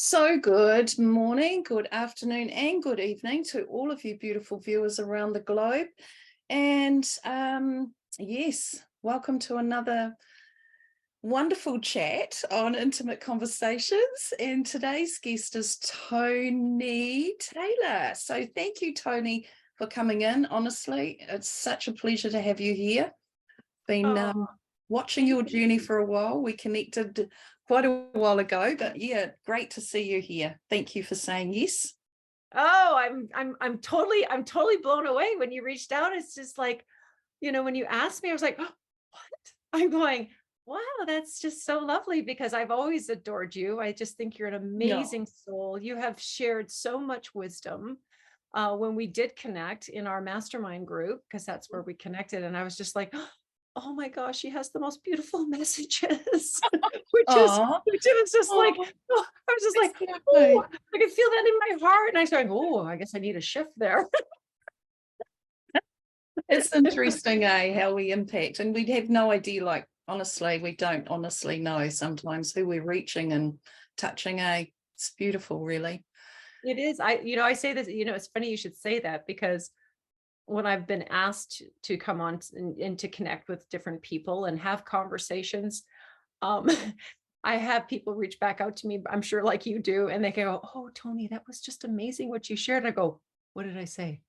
So good morning, good afternoon, and good evening to all of you beautiful viewers around the globe. And yes, welcome to another wonderful chat on Intimate Conversations. And today's guest is Toni Taylor. So thank you, Toni, for coming in. Honestly, it's such a pleasure to have you here. Been watching your journey for a while. We connected quite a while ago, but yeah, great to see you here. Thank you for saying yes. Oh, I'm totally blown away when you reached out. It's just like, when you asked me, I was like, oh, what? I'm going, wow, that's just so lovely because I've always adored you. I just think you're an Yeah. amazing soul. You have shared so much wisdom. When we did connect in our mastermind group, because that's where we connected, and I was just like, oh my gosh, she has the most beautiful messages, Oh, which is just like, oh, I was just like, oh, exactly. I can feel that in my heart. And I started, oh, I guess I need a shift there. It's interesting, how we impact, and we'd have no idea, like, honestly, we don't honestly know sometimes who we're reaching and touching, It's beautiful, really. It is. I say this, it's funny you should say that because when I've been asked to come on and to connect with different people and have conversations, um, I have people reach back out to me, I'm sure like you do, and they go, oh, Toni, that was just amazing what you shared. And I go, what did I say?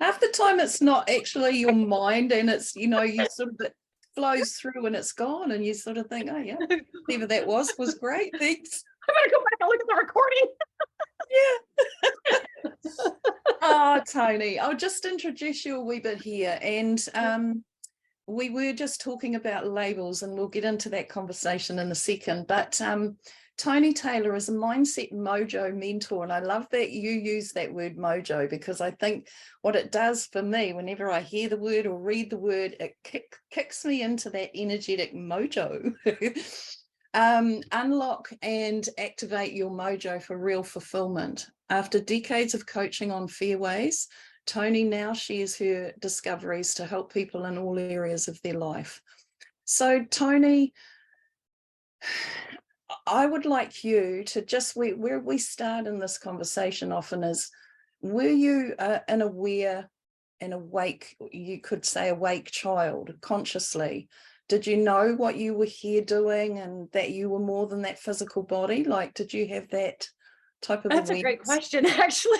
Half the time it's not actually your mind, and it's, you sort of, it flows through and it's gone, and you sort of think, oh yeah, whatever that was great, thanks. I'm going to go back and look at the recording. Yeah. Oh, Toni, I'll just introduce you a wee bit here. And we were just talking about labels, and we'll get into that conversation in a second. But Toni Taylor is a Mindset Mojo Mentor. And I love that you use that word mojo, because I think what it does for me, whenever I hear the word or read the word, it kicks me into that energetic mojo. Unlock and activate your mojo for real fulfillment. After decades of coaching on fairways, Toni now shares her discoveries to help people in all areas of their life. So, Toni, I would like you to just, where we start in this conversation often is, were you an aware and awake, you could say awake child, consciously? Did you know what you were here doing, and that you were more than that physical body? Like, did you have that type of That's a awareness? great question, actually.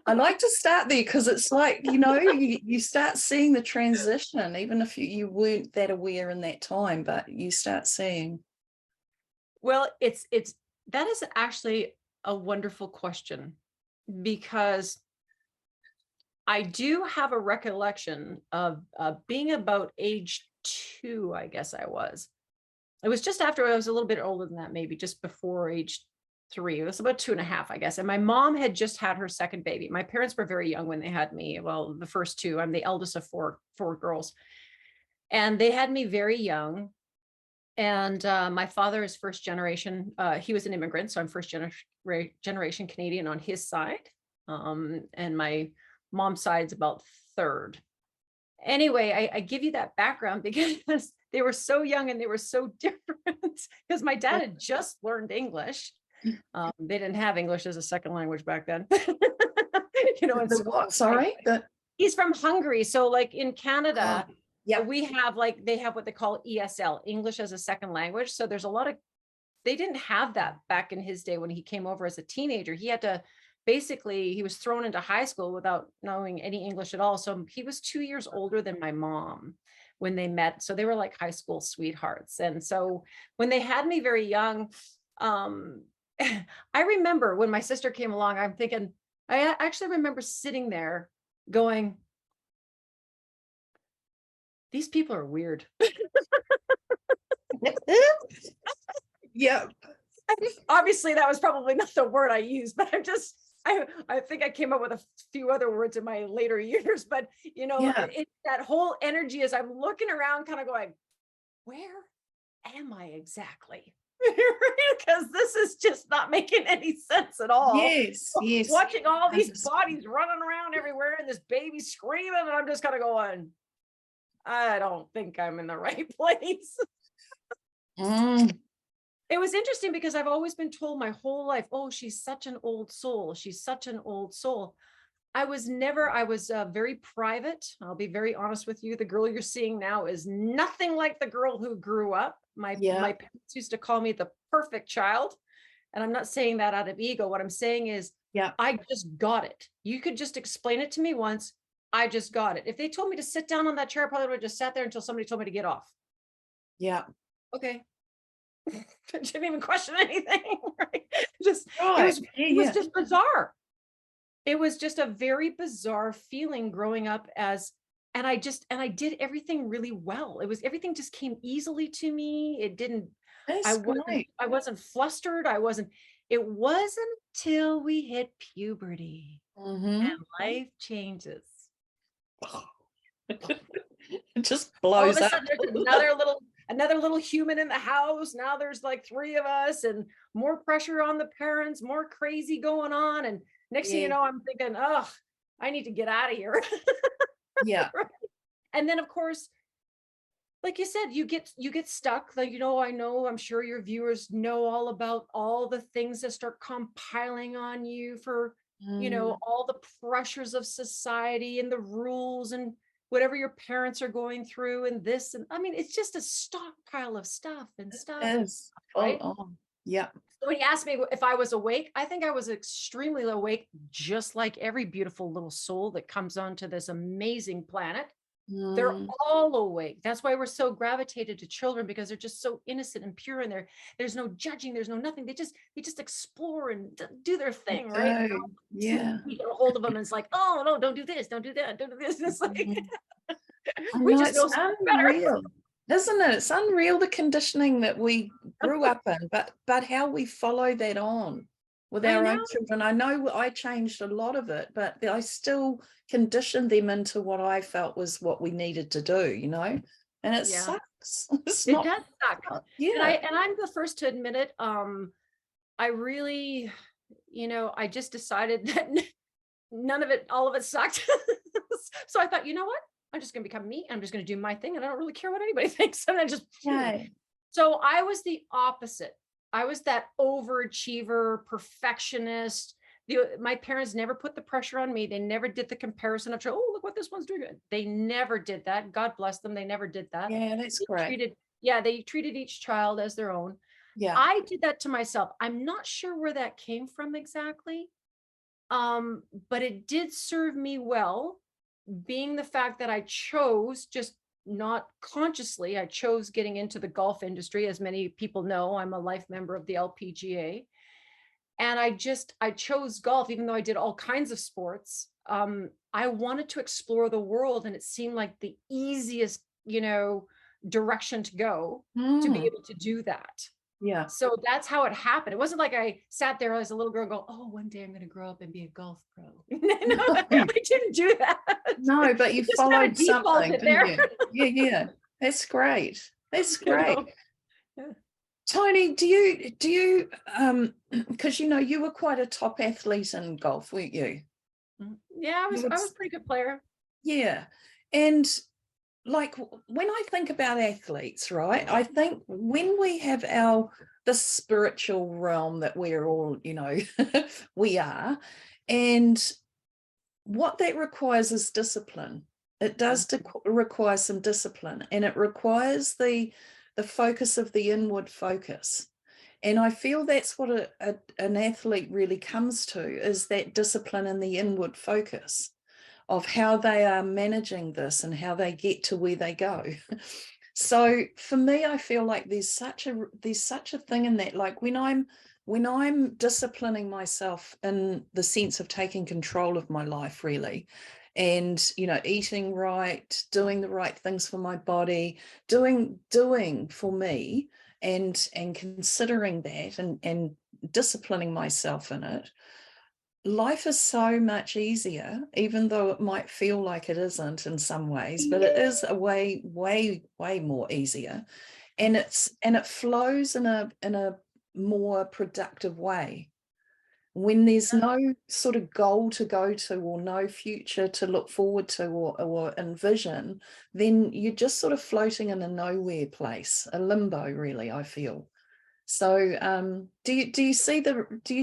I like to start there, because it's like, you start seeing the transition, even if you weren't that aware in that time, but you start seeing. Well, that is actually a wonderful question, because I do have a recollection of being about age 2, I guess I was. It was just after I was a little bit older than that, maybe just before age 3. It was about 2.5, I guess. And my mom had just had her second baby. My parents were very young when they had me. Well, the first two. I'm the eldest of four girls. And they had me very young. And my father is first generation. He was an immigrant, so I'm first generation Canadian on his side. And my mom's side is about third. Anyway, I give you that background because they were so young and they were so different. Because my dad had just learned English. They didn't have English as a second language back then. The what? Sorry, He's from Hungary. So like in Canada, yeah, we have they have what they call ESL, English as a second language. So there's a lot of, they didn't have that back in his day when he came over as a teenager. He had to, basically, he was thrown into high school without knowing any English at all. So he was 2 years older than my mom when they met. So they were like high school sweethearts. And so when they had me very young, I remember when my sister came along, I'm thinking, I actually remember sitting there going, these people are weird. yeah. Obviously, that was probably not the word I used, but I think I came up with a few other words in my later years. But that whole energy as I'm looking around, kind of going, where am I exactly? Because this is just not making any sense at all. Yes. Watching all these bodies running around everywhere and this baby screaming, and I'm just kind of going, I don't think I'm in the right place. It was interesting because I've always been told my whole life, oh, she's such an old soul. She's such an old soul. I was very private. I'll be very honest with you. The girl you're seeing now is nothing like the girl who grew up. Yeah, My parents used to call me the perfect child. And I'm not saying that out of ego. What I'm saying is yeah, I just got it. You could just explain it to me once. I just got it. If they told me to sit down on that chair, I probably would have just sat there until somebody told me to get off. yeah. Okay. I didn't even question anything. Right? Just Right. Yeah, it was yeah. just bizarre. It was just a very bizarre feeling growing up and I did everything really well. Everything just came easily to me. It didn't, That's great. I wasn't flustered. It wasn't until we hit puberty Mm-hmm. and life changes. It just All of blows a up. sudden there's another little human in the house. Now there's like three of us and more pressure on the parents, more crazy going on. And next thing you Yeah, know, I'm thinking, oh, I need to get out of here. yeah. Right? And then of course, like you said, you get stuck. Like, I'm sure your viewers know all about all the things that start compiling on you for, Mm, all the pressures of society and the rules and whatever your parents are going through and this. And I mean, it's just a stockpile of stuff and stuff and is stuff, full right? on. Yeah. So when you asked me if I was awake, I think I was extremely awake, just like every beautiful little soul that comes onto this amazing planet. They're Mm, all awake. That's why we're so gravitated to children, because they're just so innocent and pure, and there's no judging, there's no nothing. They just explore and do their they thing, right? And do. Yeah. we get a hold of them and it's like, oh no, don't do this, don't do that, don't do this. It's like Mm. I we know, just it's know so much better. unreal, isn't it? It's unreal the conditioning that we grew up in, but how we follow that on with I our know. own children. I know I changed a lot of it, but I still conditioned them into what I felt was what we needed to do, and it Yeah, sucks. It's it not, does suck. yeah, And I'm the first to admit it. I really, I just decided that all of it sucked. So I thought, you know what? I'm just going to become me. I'm just going to do my thing. And I don't really care what anybody thinks. And I just, yeah. so I was the opposite. I was that overachiever, perfectionist. My parents never put the pressure on me. They never did the comparison of, oh, look what this one's doing. They never did that. God bless them. They never did that. Yeah, that's They great. treated, they treated each child as their own. Yeah. I did that to myself. I'm not sure where that came from exactly. But it did serve me well, being the fact that I chose, just not consciously, I chose getting into the golf industry. As many people know, I'm a life member of the LPGA. And I chose golf, even though I did all kinds of sports. I wanted to explore the world, and it seemed like the easiest, direction to go to be Mm, able to do that. yeah. So that's how it happened. It wasn't like I sat there as a little girl and go, oh, one day I'm going to grow up and be a golf pro. No, I didn't do that. No, but you It just kind of followed something, defaulted didn't there. you? Yeah, yeah. That's great. That's great. Yeah. Tony, do you because you were quite a top athlete in golf, weren't you? Yeah, You would, I was a pretty good player. yeah. And like when I think about athletes, right? I think when we have the spiritual realm that we're all, we are, and what that requires is discipline. It does require some discipline, and it requires the focus of the inward focus. And I feel that's what an athlete really comes to, is that discipline and the inward focus of how they are managing this and how they get to where they go. So for me, I feel like there's such a thing in that. Like when I'm disciplining myself in the sense of taking control of my life, really, and eating right, doing the right things for my body, doing for me, and considering that, and disciplining myself in it, life is so much easier, even though it might feel like it isn't in some ways, but it is a way, way, way more easier. And it flows in a more productive way. When there's no sort of goal to go to, or no future to look forward to, or envision, then you're just sort of floating in a nowhere place, a limbo, really, I feel. So do you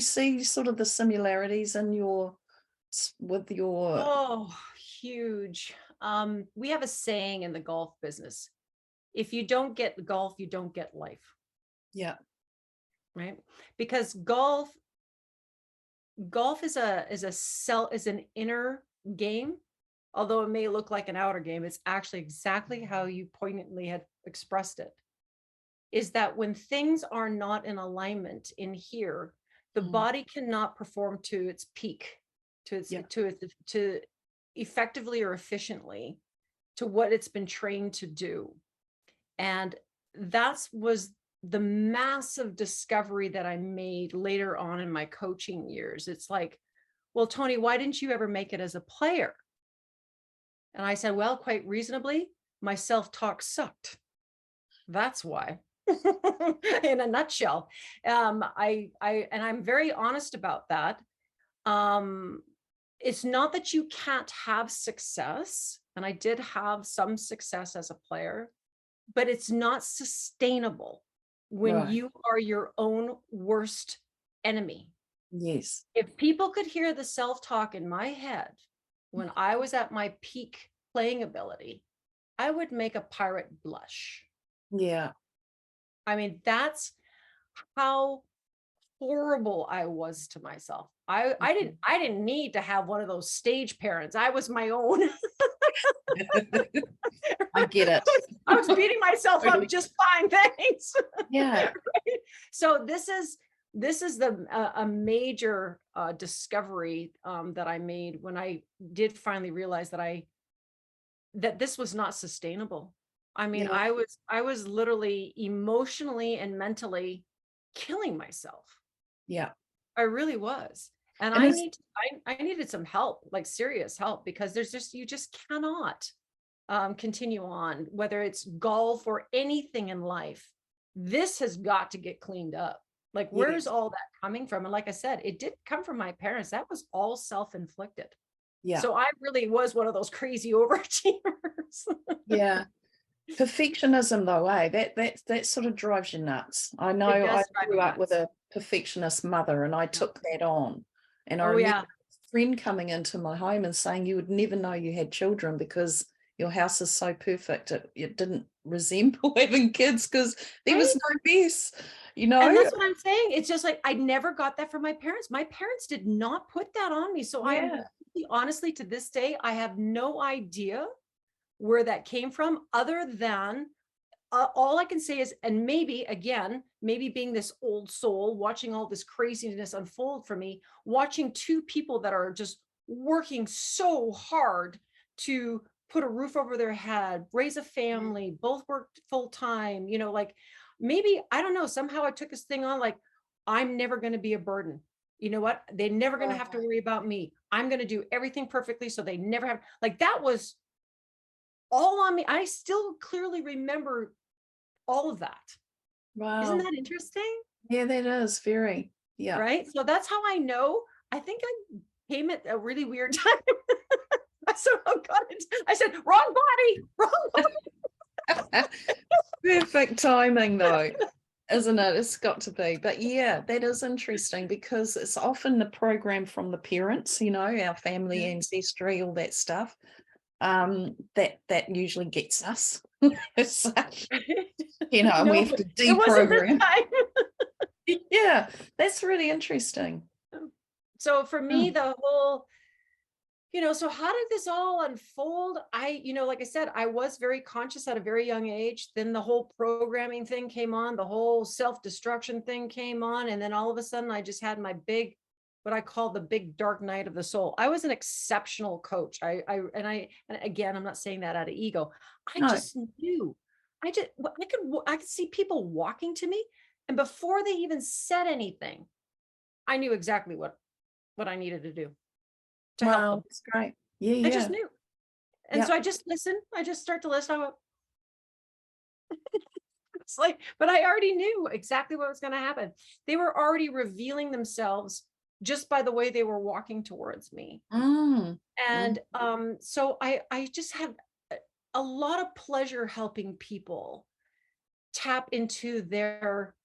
see sort of the similarities in your with your Oh, huge. We have a saying in the golf business: if you don't get golf, you don't get life, yeah. right? Because golf is an inner game, although it may look like an outer game. It's actually exactly how you poignantly had expressed it, is that when things are not in alignment in here, the Mm, body cannot perform to its peak, yeah. to effectively or efficiently to what it's been trained to do. And that was the massive discovery that I made later on in my coaching years. It's like, well, Toni, why didn't you ever make it as a player? And I said, well, quite reasonably, my self-talk sucked. That's why. In a nutshell. And I'm very honest about that. Um, it's not that you can't have success, and I did have some success as a player, but it's not sustainable when Right. you are your own worst enemy. Yes. If people could hear the self-talk in my head when I was at my peak playing ability, I would make a pirate blush. Yeah. I mean, that's how horrible I was to myself. I didn't need to have one of those stage parents. I was my own. I get it. I was beating myself up Totally. just fine, thanks. Yeah. Right? So this is a major discovery that I made when I did finally realize that this was not sustainable. I mean, Yeah. I was literally emotionally and mentally killing myself. Yeah. I really was. And And it's I needed some help, like serious help, because you just cannot continue on, whether it's golf or anything in life. This has got to get cleaned up. Like, where's yes. all that coming from? And like I said, it did come from my parents. That was all self-inflicted. Yeah. So I really was one of those crazy overachievers. Yeah. Perfectionism though, eh? That sort of drives you nuts. I know It I does drive grew me up with nuts. a perfectionist mother and I Yeah. took that on. And I Oh remember yeah. a friend coming into my home and saying you would never know you had children because your house is so perfect. It didn't resemble having kids because there was Right. no mess, And that's what I'm saying. It's just like I never got that from my parents. My parents did not put that on me. So I'm Yeah. honestly, to this day, I have no idea where that came from, other than all I can say is, and maybe again, maybe being this old soul, watching all this craziness unfold for me, watching two people that are just working so hard to put a roof over their head, raise a Mm. family, both worked full time, like maybe, I don't know, somehow I took this thing on, like, I'm never going to be a burden. You know what? They're never going to have to Right. worry about me. I'm going to do everything perfectly. So they never have, like, that was all on me. I still clearly remember all of that. Isn't Wow. that interesting? Yeah, that is very. Yeah. Right? So that's how I know. I think I came at a really weird time. I somehow got it. I said, wrong body, wrong Perfect timing though, isn't it? It's got to be. But yeah, that is interesting because it's often the program from the parents, our family body. ancestry, all that stuff. That usually gets us as such, and we No, have to it wasn't this deprogram. time. Yeah, that's really interesting. So for Oh, me, the whole, so how did this all unfold? Like I said, I was very conscious at a very young age. Then the whole programming thing came on, the whole self-destruction thing came on. And then all of a sudden I just had my big, what I call the big dark night of the soul. I was an exceptional coach. And again, I'm not saying that out of ego. I no, just knew. I could see people walking to me, and before they even said anything, I knew exactly what I needed to do to help wow, them. that's great. Yeah, I just yeah, knew. And yeah, so I just listen. I just start to listen. It's like, but I already knew exactly what was going to happen. They were already revealing themselves just by the way they were walking towards me. mm, mm, And so I just had a lot of pleasure helping people tap into their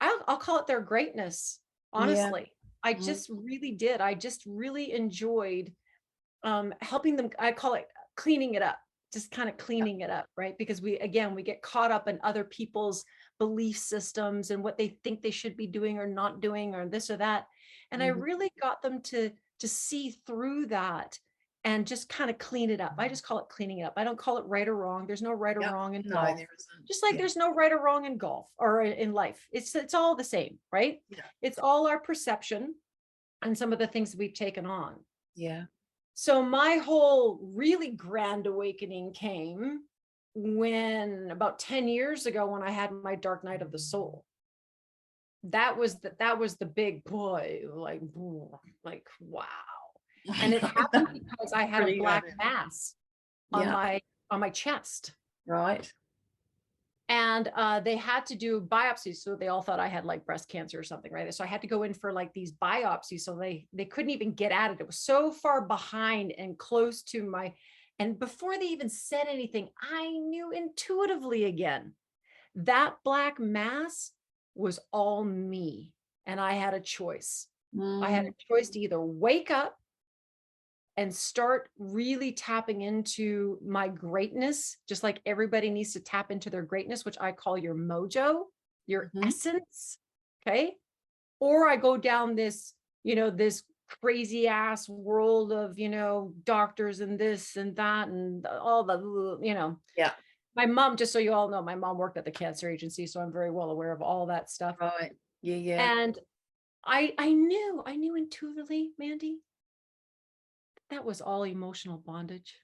I'll call it their greatness. Yeah. Honestly, I Mm. just really did. I just really enjoyed helping them. I call it cleaning it up, just kind of Yeah. cleaning it up, right? Because we get caught up in other people's belief systems and what they think they should be doing or not doing or this or that. And I Mhm. really got them to see through that and just kind of clean it up. I just call it cleaning it up. I don't call it right or wrong. There's no right or Yep. wrong in No, golf. there isn't. Just like Yeah. there's no right or wrong in golf or in life. It's all the same, right? Yeah. It's all our perception and some of the things that we've taken on. Yeah. So my whole really grand awakening came when about 10 years ago when I had my dark night of the soul. That was the big boy, like wow. And it happened because I had a Pretty black good. mass on Yeah. my chest. Right. And they had to do biopsies, so they all thought I had like breast cancer or something, right? So I had to go in for like these biopsies, so they couldn't even get at it. It was so far behind and close to my, and before they even said anything, I knew intuitively again that black mass was all me, and I had a choice. I had Mm. a choice to either wake up and start really tapping into my greatness, just like everybody needs to tap into their greatness, which I call your mojo, your Mhm. essence. Okay. Or I go down this, this crazy ass world of, doctors and this and that and all the. Yeah. My mom, just so you all know, my mom worked at the cancer agency. So I'm very well aware of all that stuff. Right. Yeah. Yeah. And I knew intuitively, Mandy, that was all emotional bondage.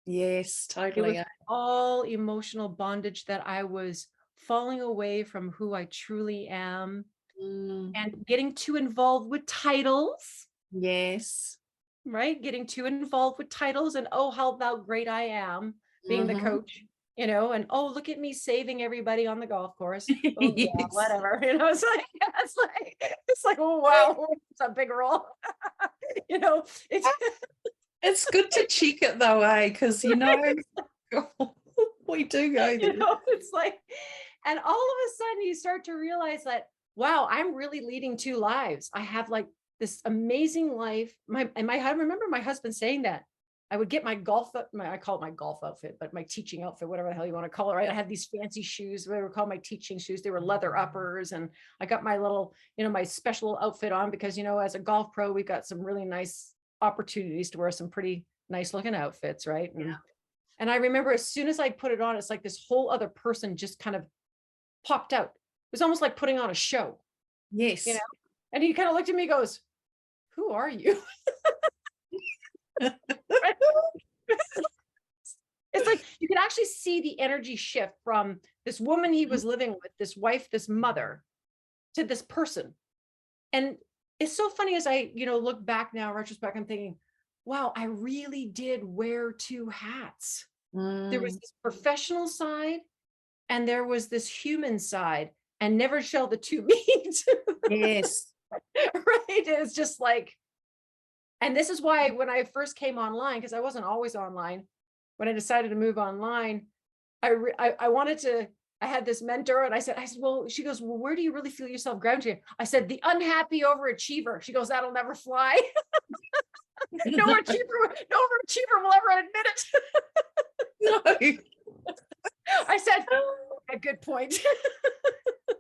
Yes. It Totally. was all emotional bondage that I was falling away from who I truly am Mm. and getting too involved with titles, Yes. right? Getting too involved with titles and oh, how about great I am being the Mhm. coach, and oh, look at me saving everybody on the golf course. Oh yeah, Yes. whatever. It's like, oh wow, it's a big role. It's It's good to check it though, eh? Because we do go there. it's like, and all of a sudden you start to realize that, wow, I'm really leading two lives. I have like this amazing life. I remember my husband saying that. I would get my I call it my golf outfit, but my teaching outfit, whatever the hell you want to call it, right? I had these fancy shoes, they were called my teaching shoes. They were leather uppers. And I got my little, my special outfit on because, as a golf pro, we've got some really nice opportunities to wear some pretty nice looking outfits, right? And I remember as soon as I put it on, it's like this whole other person just kind of popped out. It was almost like putting on a show, you know? Yes. And he kind of looked at me and goes, who are you? It's like you could actually see the energy shift from this woman he was living with, this wife, this mother, to this person. And it's so funny as I, look back now, in retrospect, I'm thinking, wow, I really did wear two hats. There was Mm. this professional side and there was this human side, and never shall the two meet. Yes. Right? It's just like, and this is why when I first came online, because I wasn't always online, when I decided to move online, I wanted to. I had this mentor, and I said, well, she goes, well, where do you really feel yourself grounded? I said, the unhappy overachiever. She goes, that'll never fly. No overachiever will ever admit it. No. I said, a good point.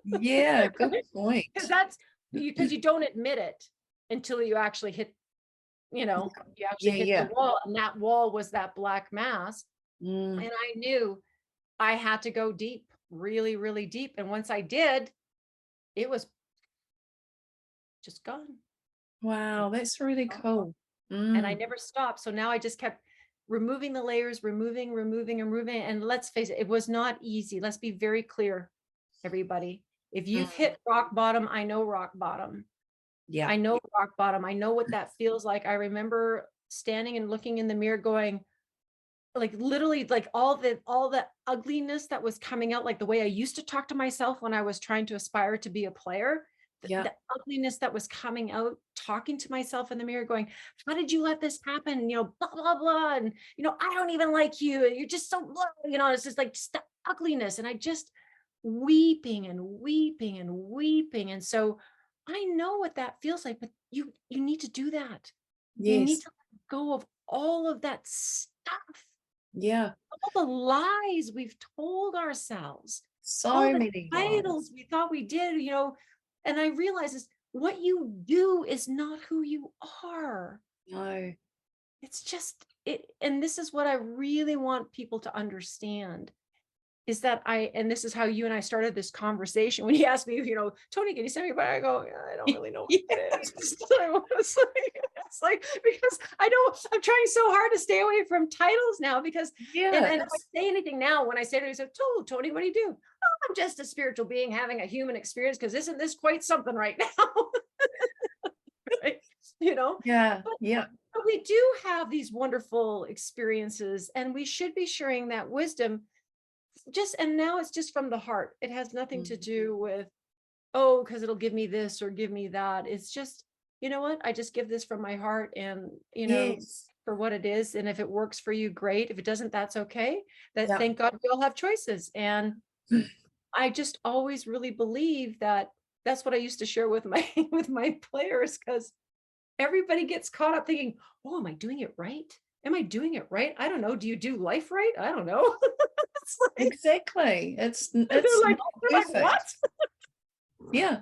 Yeah, good point. Because you don't admit it until you actually hit, you actually hit Yeah. the wall, and that wall was that black mass. Mm. And I knew I had to go deep, really, really deep. And once I did, it was just gone. Wow, that's really cool. And I Mm. never stopped. So now I just kept removing the layers, removing. And let's face it, it was not easy. Let's be very clear, everybody. If you've Mm. hit rock bottom, I know rock bottom. Yeah. I know rock bottom. I know what that feels like. I remember standing and looking in the mirror going, like literally like all the ugliness that was coming out, like the way I used to talk to myself when I was trying to aspire to be a player, Yeah. the ugliness that was coming out, talking to myself in the mirror going, how did you let this happen, blah blah blah, and I don't even like you, and you're just so blah, it's just like just the ugliness. And I just weeping and weeping and weeping. And so I know what that feels like, but you need to do that. You need Yes. to let go of all of that stuff, Yeah. all the lies we've told ourselves, all So the many lies. titles we thought we did, and I realize is what you do is not who you are. No. It's just it. And this is what I really want people to understand is that and this is how you and I started this conversation when he asked me, Toni, can you send me back? I go, yeah, I don't really know what it is. It's like, because I know I'm trying so hard to stay away from titles now because, and Yeah. if I say anything now, when I say to him, he said, Toni, what do you do? Oh, I'm just a spiritual being having a human experience because isn't this quite something right now? Right? Yeah. But Yeah. we do have these wonderful experiences and we should be sharing that wisdom and now it's just from the heart. It has nothing to Mm. do with, oh, because it'll give me this or give me that. It's just, you know what? I just give this from my heart and, Yes. for what it is. And if it works for you, great. If it doesn't, that's okay. Yeah. Thank God we all have choices. And I just always really believe that that's what I used to share with my with my players because everybody gets caught up thinking, oh, am I doing it right? Am I doing it right? I don't know. Do you do life right? I don't know. It's like, Exactly. they're It's like, not they're like, what? perfect. Yeah.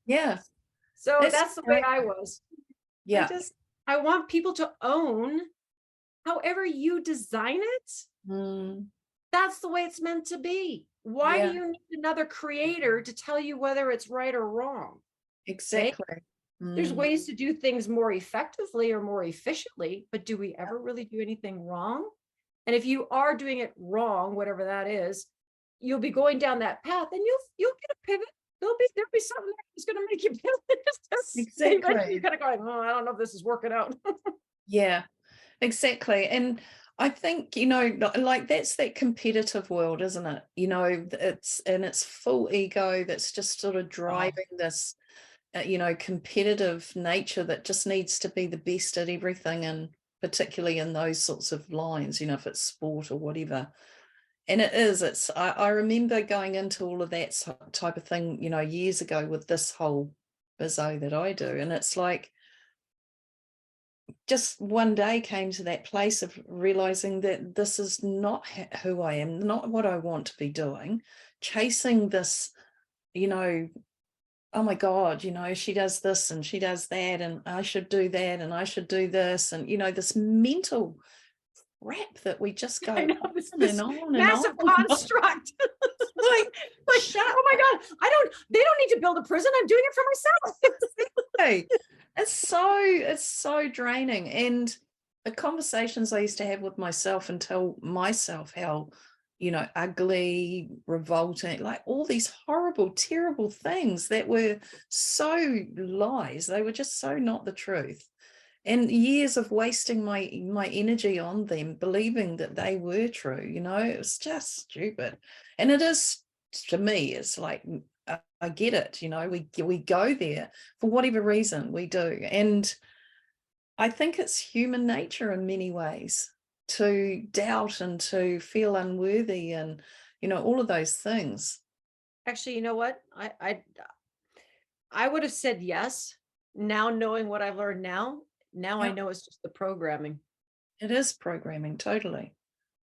Yeah. So That's that's the way correct. I was. I Yeah. just, I want people to own however you design it. Mm. That's the way it's meant to be. Why do Yeah. you need another creator to tell you whether it's right or wrong? Right? Exactly. There's Mm. ways to do things more effectively or more efficiently, but do we ever really do anything wrong? And if you are doing it wrong, whatever that is, you'll be going down that path and you'll get a pivot. There'll be something that's going to make you pivot. Eventually you're Exactly. kind of going, oh, I don't know if this is working out. Yeah. Exactly. And I think, like that's that competitive world, isn't it? It's in its full ego that's just sort of Oh, driving this, competitive nature that just needs to be the best at everything. And particularly in those sorts of lines, if it's sport or whatever. And I remember going into all of that type of thing, years ago with this whole bizzo that I do. And it's like, just one day came to that place of realizing that this is not who I am, not what I want to be doing, chasing this, oh my God, she does this and she does that, and I should do that and I should do this. And, this mental crap that we just go I know on and this on and on. massive construct. Like, Like, shut oh my God, they don't need to build a prison. I'm doing it for myself. Hey, it's so draining. And the conversations I used to have with myself and tell myself how, ugly, revolting, like all these horrible, terrible things that were so lies. They were just so not the truth. And years of wasting my energy on them, believing that they were true, it was just stupid. And it is, to me, it's like, I get it, we go there for whatever reason we do. And I think it's human nature in many ways to doubt and to feel unworthy and, all of those things. Actually, you know what? I would have said yes. Now knowing what I've learned now I Yeah, know it's just the programming. it is programming, totally.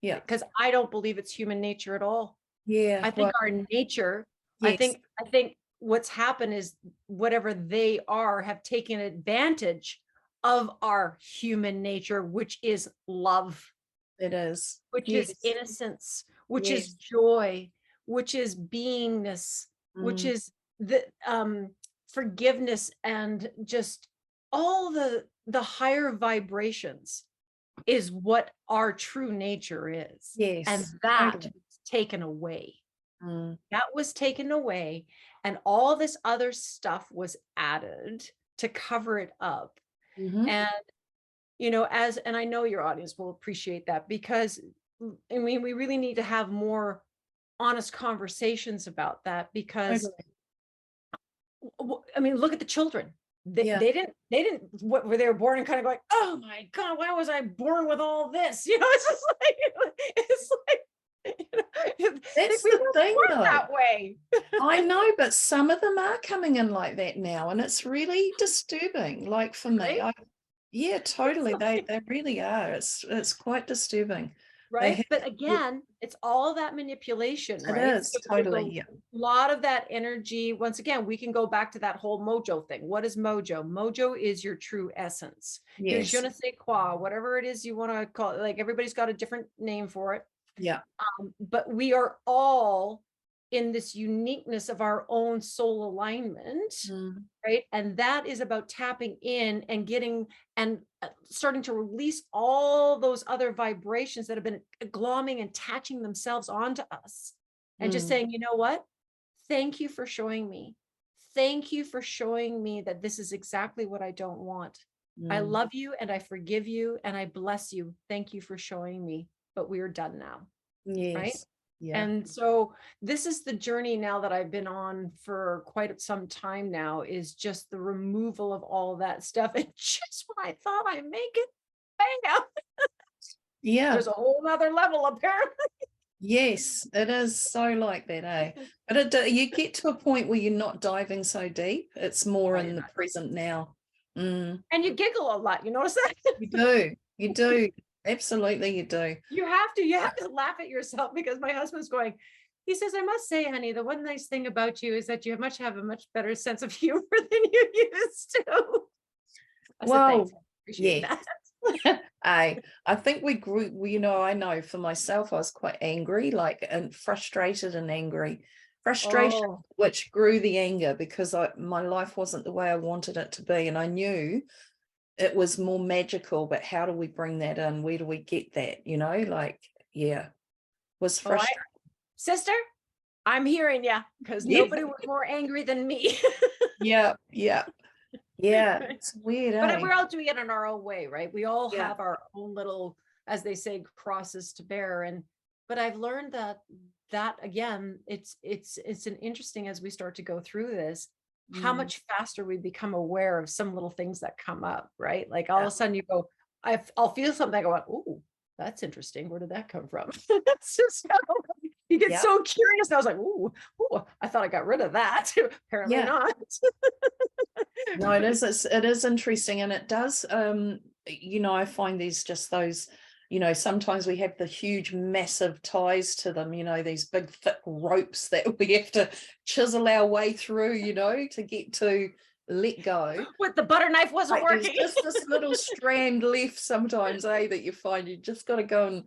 Yeah. Because I don't believe it's human nature at all. Yeah. I think Well, our nature, yes, I think what's happened is whatever they are have taken advantage of our human nature, which is love, it is. which is Yes. innocence, which is Yes. joy, which is beingness, which Mm, is the forgiveness and just all the higher vibrations is what our true nature is. And yes. that Totally. was taken away. Mm, That was taken away. And all this other stuff was added to cover it up. mhm. And, and I know your audience will appreciate that because I mean, we really need to have more honest conversations about that because Totally. I mean, look at the children. They, Yeah. they didn't, they didn't, what were they were born and kind of going, oh my God, why was I born with all this? It's just like, it's like, That's We the weren't thing born though. that way. I know, but some of them are coming in like that now, and it's really disturbing. Like for me, Right? yeah, totally. They really are. It's quite disturbing. They Right. have, But again, it's all that manipulation, it right? is So there's totally, a yeah. lot of that energy. Once again, we can go back to that whole mojo thing. What is mojo? Mojo is your true essence. Your je Yes. ne sais quoi, whatever it is you want to call it. Like everybody's got a different name for it. Yeah. But we are all in this uniqueness of our own soul alignment, Mm, right? And that is about tapping in and getting and starting to release all those other vibrations that have been glomming and attaching themselves onto us, and just mm, saying, you know what? Thank you for showing me. Thank you for showing me that this is exactly what I don't want. I mm. love you and I forgive you and I bless you. Thank you for showing me, but we are done now. Right. Yes. Yeah. And so this is the journey now that I've been on for quite some time now, is just the removal of all that stuff. And just when I thought I make it, bam, Yeah. there's a whole nother level apparently. Yes, it is so like that, eh? But you get to a point where you're not diving so deep. It's more Oh, in you're the not. present now. Mm, And you giggle a lot. You notice that? you do. You do. Absolutely, you do. You have to laugh at yourself, because my husband's going, he says, I must say, honey, the one nice thing about you is that you have a much better sense of humor than you used to. I said, Well, thanks. I appreciate yeah. that. I think we grew, I know for myself, I was quite angry, like, and frustrated and angry. Frustration, Oh, which grew the anger because my life wasn't the way I wanted it to be. And I knew it was more magical, but how do we bring that in? Where do we get that? Like, yeah, was oh, frustrating. sister, I'm hearing you, because Yeah, nobody was more angry than me. yeah, yeah, yeah. Right. It's weird, But eh? we're all doing it in our own way, right? We all Yeah. have our own little, as they say, crosses to bear. But I've learned that again, it's an interesting, as we start to go through this, how Mm, much faster we become aware of some little things that come up, right? Like all of yeah. a sudden you go, I'll feel something, I go, oh, that's interesting. Where did that come from? It's just you get Yeah. so curious. And I was like, ooh, I thought I got rid of that. Apparently Yeah. not. No, it is interesting, and it does, I find there's just those, sometimes we have the huge massive ties to them, these big thick ropes that we have to chisel our way through, to get to let go. With the butter knife wasn't Like there's working. just this little strand left sometimes, that you find you just got to go and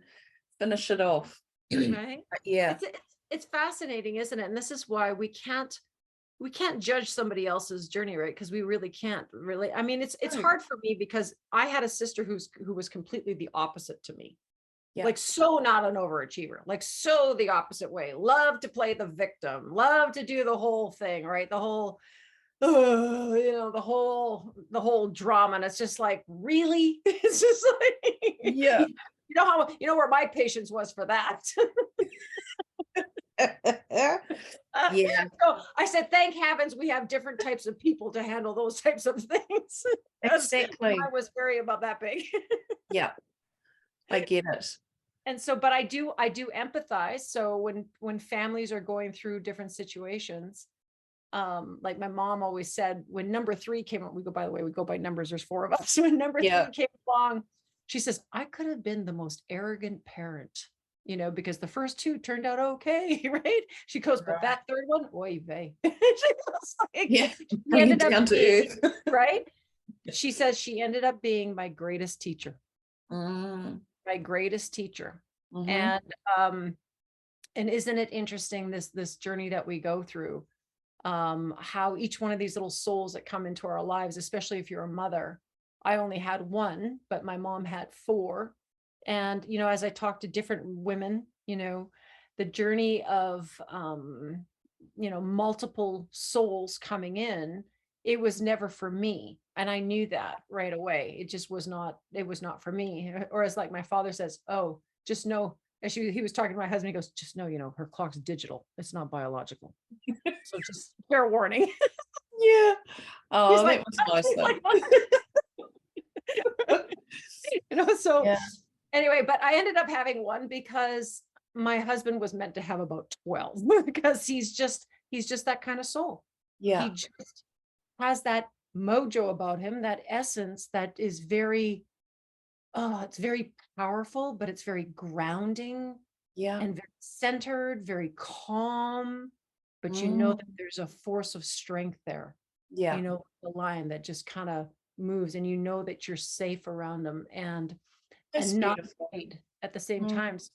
finish it off. Right. But yeah. It's fascinating, isn't it? And this is why we can't judge somebody else's journey, right? Because we really can't really. I mean, it's No. hard for me because I had a sister who was completely the opposite to me. Yeah. Like, so not an overachiever, like so the opposite way. Love to play the victim, love to do the whole thing, right? The whole the whole drama. And it's just like, really? It's just like, Yeah. where my patience was for that. Yeah, So I said, thank heavens we have different types of people to handle those types of things. Because exactly. I was very about that big. Yeah, I get it. And so, but I do empathize. So when families are going through different situations, like my mom always said, when number 3 came up, by the way, we go by numbers, there's 4 of us. When number 3 Yeah. came along, she says, I could have been the most arrogant parent, because the first 2 turned out okay, right? She goes, but Right. that third one, oy vey. She was like, Yeah, she bring it ended up down to being, earth. right? She says she ended up being my greatest teacher, Mm, my greatest teacher. mhm. And and isn't it interesting, this journey that we go through, how each one of these little souls that come into our lives, especially if you're a mother. I only had 1, but my mom had 4. And, as I talk to different women, the journey of, multiple souls coming in, it was never for me. And I knew that right away. It was not for me. Or as like my father says, oh, just know, he was talking to my husband, he goes, just know, her clock's digital. It's not biological. So just fair warning. Yeah. He's Oh, like, that was "What?" nice He's though. like, "What?" So Yeah. anyway, but I ended up having 1 because my husband was meant to have about 12 because he's just that kind of soul. He Yeah. just has that mojo about him, that essence that is very, it's very powerful, but it's very grounding Yeah. and very centered, very calm. But you know Mm. that there's a force of strength there, Yeah. the lion that just kind of moves, and you know that you're safe around them That's and not beautiful. afraid at the same Mm. time. So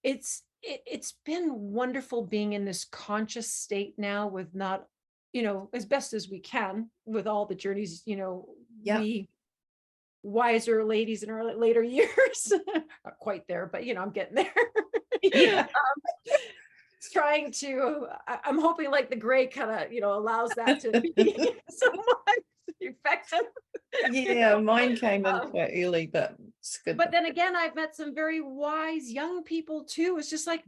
it's been wonderful being in this conscious state now with not, as best as we can with all the journeys, Yeah. we wiser ladies in our later years, not quite there, but I'm getting there. Yeah. Trying to, I'm hoping like the gray kind of, allows that to be somewhat effective. Yeah, mine came in Um, quite early, but it's good. but then again, I've met some very wise young people too. It's just like,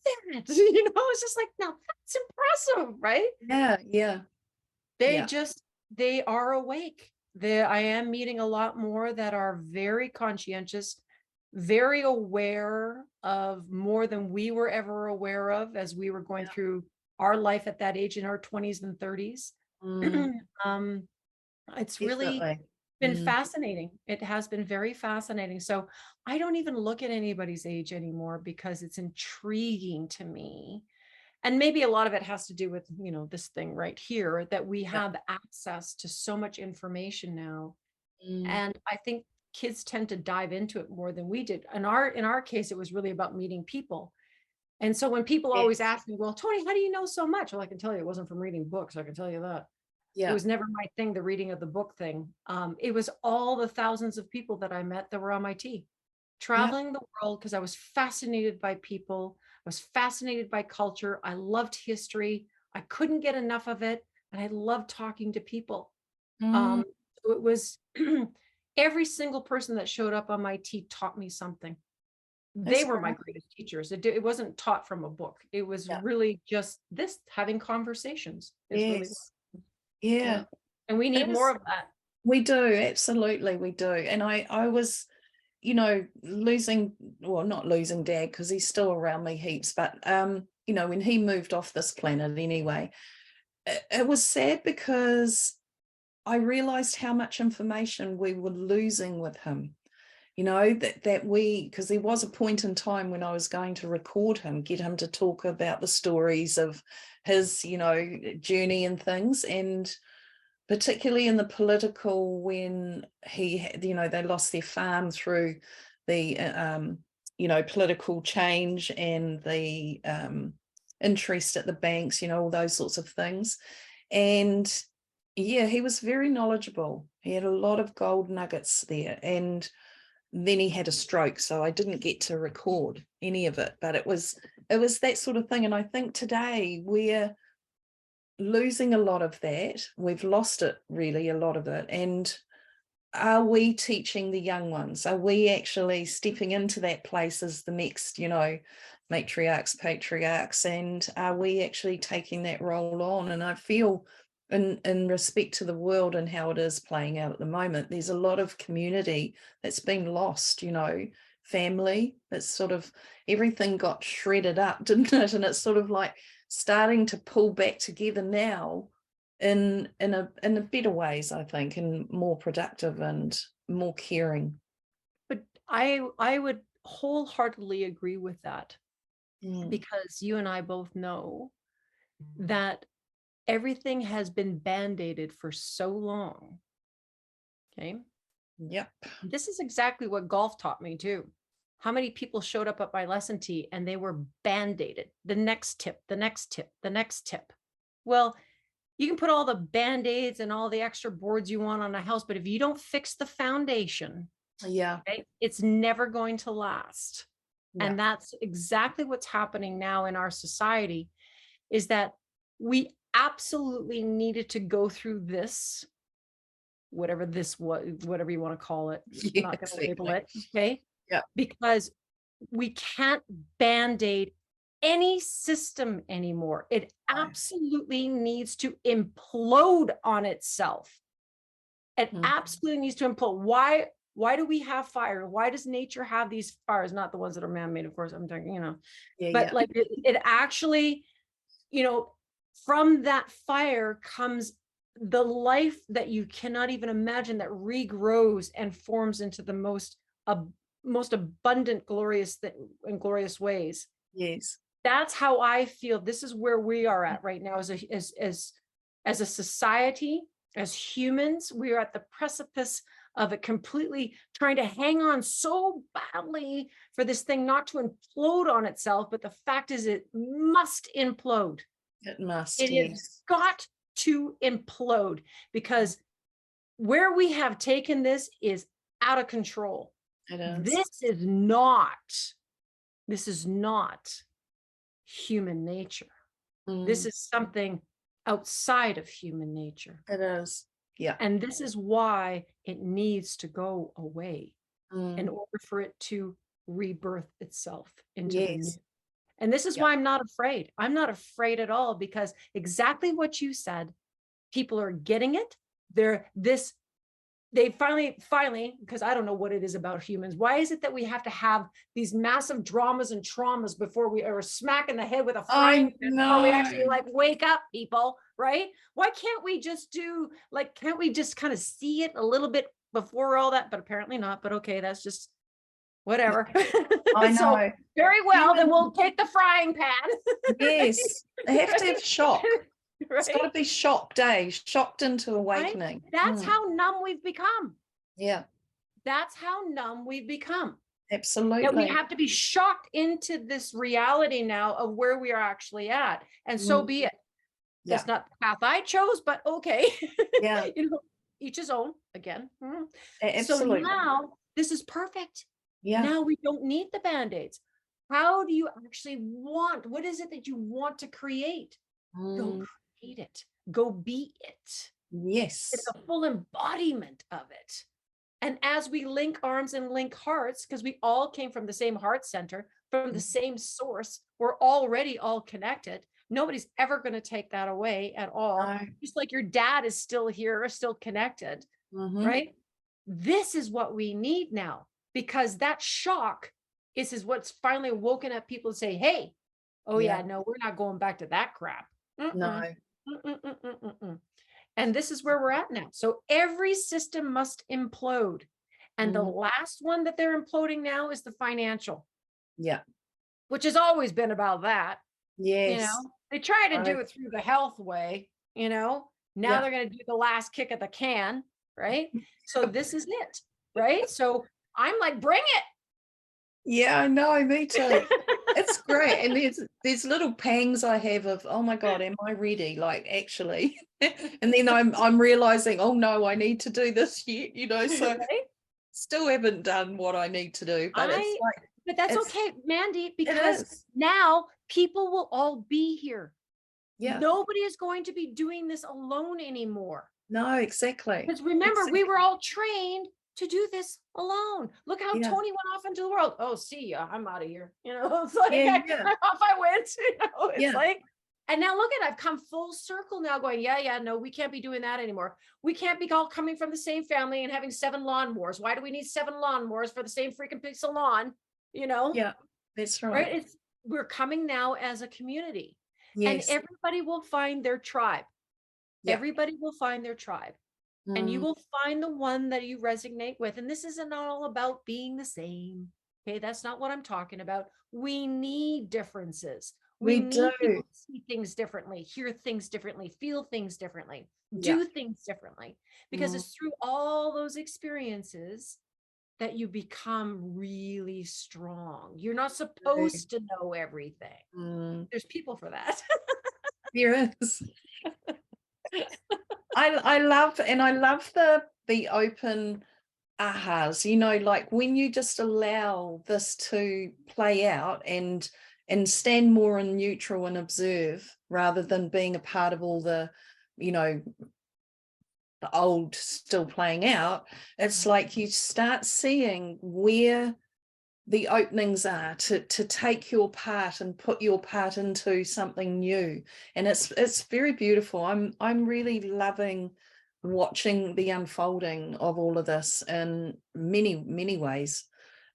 that? It's just like, now that's impressive, right? Yeah, yeah, yeah, They are awake. I am meeting a lot more that are very conscientious, very aware of more than we were ever aware of as we were going yeah. through our life at that age in our 20s and 30s. Mm, um, it's really definitely. been Mm, fascinating. It has been very fascinating. So I don't even look at anybody's age anymore because it's intriguing to me. And maybe a lot of it has to do with, this thing right here, that we yeah. have access to so much information now. Mm, And I think kids tend to dive into it more than we did. In our case, it was really about meeting people. And so when people always yes. ask me, well, Toni, how do you know so much? Well, I can tell you it wasn't from reading books. I can tell you that. It Yeah, was never my thing, the reading of the book thing. It was all the thousands of people that I met that were on my team, yeah. traveling the world because I was fascinated by people. I was fascinated by culture. I loved history. I couldn't get enough of it. And I loved talking to people. Mm, Um, so it was every single person that showed up on my team taught me something. They that's were my great. greatest teachers. It wasn't taught from a book. It was Yeah. really just this having conversations is really, Yes. yeah. Yeah. And we need It more is. of that. We do, absolutely, we do. And I was, losing, well, not losing dad because he's still around me heaps, but when he moved off this planet anyway, it was sad because I realized how much information we were losing with him. Because there was a point in time when I was going to record him, get him to talk about the stories of his, journey and things. And particularly in the political, when they lost their farm through the, political change and the interest at the banks, all those sorts of things. And yeah, he was very knowledgeable. He had a lot of gold nuggets there. And then he had a stroke, so I didn't get to record any of it, but it was that sort of thing. And I think today we're losing a lot of that. We've lost it, really, a lot of it. And are we teaching the young ones? Are we actually stepping into that place as the next, matriarchs, patriarchs? And are we actually taking that role on? And I feel in respect to the world and how it is playing out at the moment, there's a lot of community that's been lost, family. It's sort of, everything got shredded up, didn't it? And it's sort of like starting to pull back together now in a better ways, I think, and more productive and more caring. But I would wholeheartedly agree with that, Mm. because you and I both know that everything has been band-aided for so long. Okay. Yep. This is exactly what golf taught me too. How many people showed up at my lesson tee and they were band-aided? The next tip, the next tip, the next tip. Well, you can put all the band-aids and all the extra boards you want on a house, but if you don't fix the foundation, Yeah. okay, it's never going to last. Yeah. And that's exactly what's happening now in our society, is that we absolutely needed to go through this, whatever this was, whatever you want to call it. I'm Yeah, not going to label exactly. it. Okay. Yeah. Because we can't band-aid any system anymore. It No. absolutely needs to implode on itself. It Mm. absolutely needs to implode. Why? Why do we have fire? Why does nature have these fires? Not the ones that are man-made, of course, I'm talking, Yeah, but yeah. like it actually, from that fire comes the life that you cannot even imagine, that regrows and forms into the most abundant, glorious and glorious ways. Yes. That's how I feel. This is where we are at right now as a society, as humans. We are at the precipice of it, completely trying to hang on so badly for this thing not to implode on itself. But the fact is, it must implode. It must. It Yes. has got to implode, because where we have taken this is out of control. It is. This is not human nature. Mm. This is something outside of human nature. It is. Yeah. And this is why it needs to go away in order for it to rebirth itself into the new. And this is why I'm not afraid. I'm not afraid at all, because exactly what you said, people are getting it. They finally, because I don't know what it is about humans. Why is it that we have to have these massive dramas and traumas before we are smack in the head with a frying pan before we actually like wake up, people, right? Why can't we just can't we just kind of see it a little bit before all that? But apparently not. But okay, that's just whatever. I know. So, very well, then we'll take the frying pan. Yes, they have to have shock. Right? It's got to be shocked into awakening. Right? That's how numb we've become. Yeah. That's how numb we've become. Absolutely. That we have to be shocked into this reality now of where we are actually at. And so be it. That's not the path I chose, but okay. Yeah. Each his own again. Absolutely. So now this is perfect. Yeah. Now we don't need the Band-Aids. How do you actually what is it that you want to create? Go create it. Go be it. Yes. It's a full embodiment of it. And as we link arms and link hearts, because we all came from the same heart center, from the same source, we're already all connected. Nobody's ever going to take that away at all. No. Just like your dad is still here, still connected, right? This is what we need now, because that shock is what's finally woken up people to say, hey, no, we're not going back to that crap. No. And this is where we're at now. So every system must implode. And the last one that they're imploding now is the financial. Yeah. Which has always been about that. Yes. They try to do it through the health way, now they're going to do the last kick at the can, right? So this is it, right? So I'm like, bring it. Yeah, I know, me too. It's great. And there's little pangs I have of, oh my God, am I ready? Like, actually. And then I'm realizing, oh no, I need to do this yet, so still haven't done what I need to do. But but that's okay, Mandy, because now people will all be here. Yeah. Nobody is going to be doing this alone anymore. No, exactly. Because remember, we were all trained to do this alone. Look how Toni went off into the world. Oh, see ya. I'm out of here. It's like off I went. It's like, and now look at, I've come full circle now going, no, we can't be doing that anymore. We can't be all coming from the same family and having 7 lawnmowers. Why do we need 7 lawnmowers for the same freaking piece of lawn? Yeah, that's right. We're coming now as a community. Yes. And everybody will find their tribe. Yeah. Everybody will find their tribe. And you will find the one that you resonate with. And this isn't all about being the same. Okay, that's not what I'm talking about. We need differences. We need people to see things differently, hear things differently, feel things differently, do things differently. Because it's through all those experiences that you become really strong. You're not supposed to know everything. There's people for that. There is. I love the open ahas, like when you just allow this to play out and stand more in neutral and observe rather than being a part of all the, the old still playing out. It's like you start seeing where the openings are to take your part and put your part into something new, and it's very beautiful. I'm really loving watching the unfolding of all of this in many, many ways.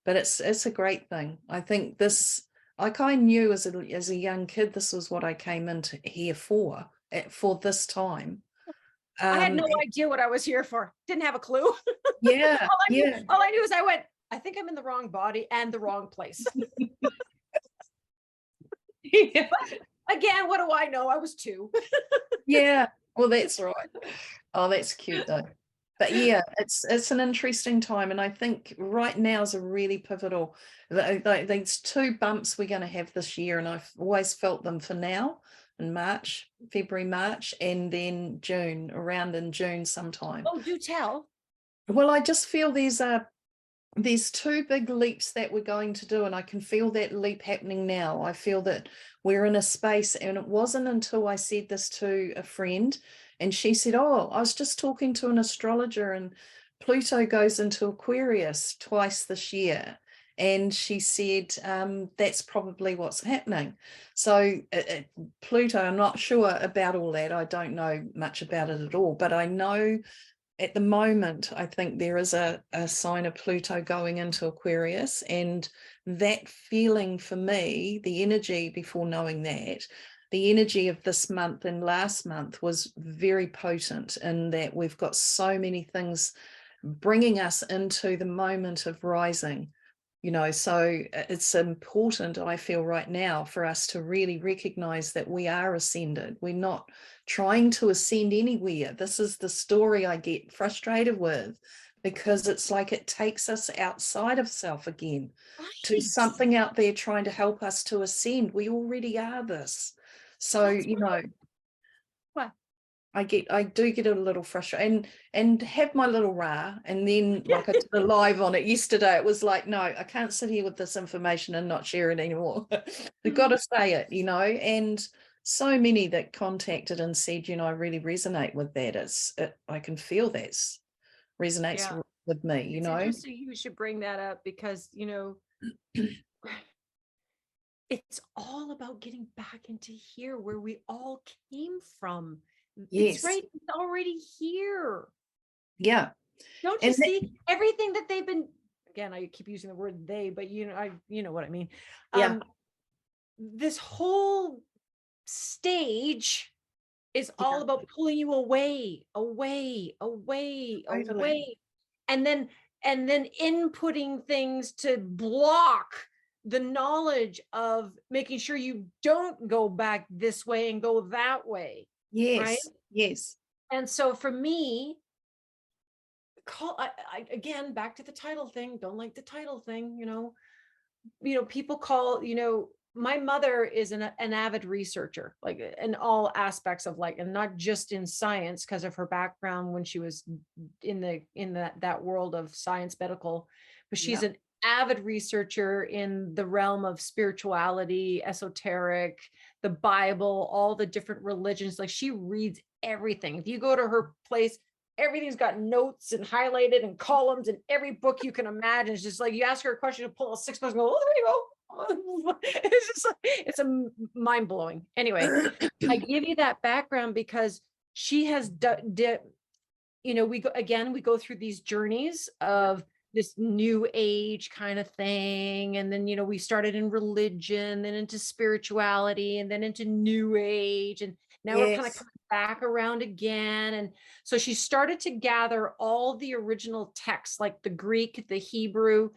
But it's a great thing. I think this, like I knew as a young kid, this was what I came into here for this time. I had no idea what I was here for. Didn't have a clue. Yeah, all I knew is I think I'm in the wrong body and the wrong place. yeah. But again, what do I know? I was 2. Yeah, well, that's right. Oh, that's cute though. But yeah, it's an interesting time, and I think right now is a really pivotal. These 2 bumps we're going to have this year, and I've always felt them for now in March, February, March, and then June, around in June sometime. Oh, do tell. Well, I just feel there's 2 big leaps that we're going to do, and I can feel that leap happening now. I feel that we're in a space, and it wasn't until I said this to a friend, and she said, oh, I was just talking to an astrologer, and Pluto goes into Aquarius twice this year. And she said, that's probably what's happening. So Pluto, I'm not sure about all that. I don't know much about it at all, but I know at the moment, I think there is a sign of Pluto going into Aquarius, and that feeling for me, the energy before knowing that, the energy of this month and last month was very potent in that we've got so many things bringing us into the moment of rising. So it's important, I feel right now, for us to really recognize that we are ascended. We're not trying to ascend anywhere. This is the story I get frustrated with, because it's like it takes us outside of self again, to something out there trying to help us to ascend. We already are this. So, What? I do get a little frustrated and have my little rah, and then like I did a live on it yesterday. It was like, no, I can't sit here with this information and not share it anymore. We've got to say it, and so many that contacted and said, I really resonate with that. I can feel that resonates with me. It's interesting you should bring that up, because it's all about getting back into here where we all came from. Yes. It's right. It's already here. Yeah. Don't you see everything that they've been, again, I keep using the word they, but you know what I mean? Yeah. This whole stage is all about pulling you away, totally. Away. And then inputting things to block the knowledge of making sure you don't go back this way and go that way. Yes. Right? Yes. And so for me, again, back to the title thing, don't like the title thing, people call, my mother is an avid researcher, like in all aspects of and not just in science because of her background when she was in that world of science, medical, but she's an avid researcher in the realm of spirituality, esoteric, the Bible, all the different religions. Like, she reads everything. If you go to her place, everything's got notes and highlighted and columns, and every book you can imagine. It's just like you ask her a question, to pull a 6 books and go, oh, there you go. It's just it's a mind blowing. Anyway, I give you that background because she has we go through these journeys of this new age kind of thing. And then, we started in religion, then into spirituality, and then into new age. And now we're kind of coming back around again. And so she started to gather all the original texts, like the Greek, the Hebrew,